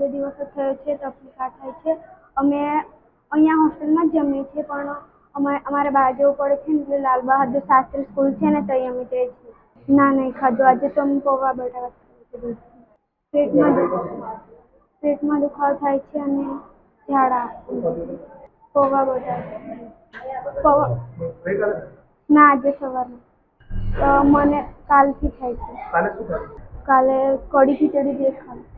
2 દિવસ જ થયો છે તકલીફ આ થાય છે અમે અહીંયા હોસ્ટેલમાં જ જમીએ છીએ પણ અમારે બહાર જવું પડે છે એટલે લાલ બહાદુર શાસ્ત્રી સ્કૂલ છે ને ત્યાં અમે જઈએ છીએ ના નહીં ખાધું આજે તો અમે પૌવા બટાકા ખાધું પેટમાં દુખાવો થાય છે અને ઝાડા પૌવા બટાકા પૌવા ના આજે સવારમાં મને કાલથી થાય છે કાલે કઢી ખીચડી જે ખાધું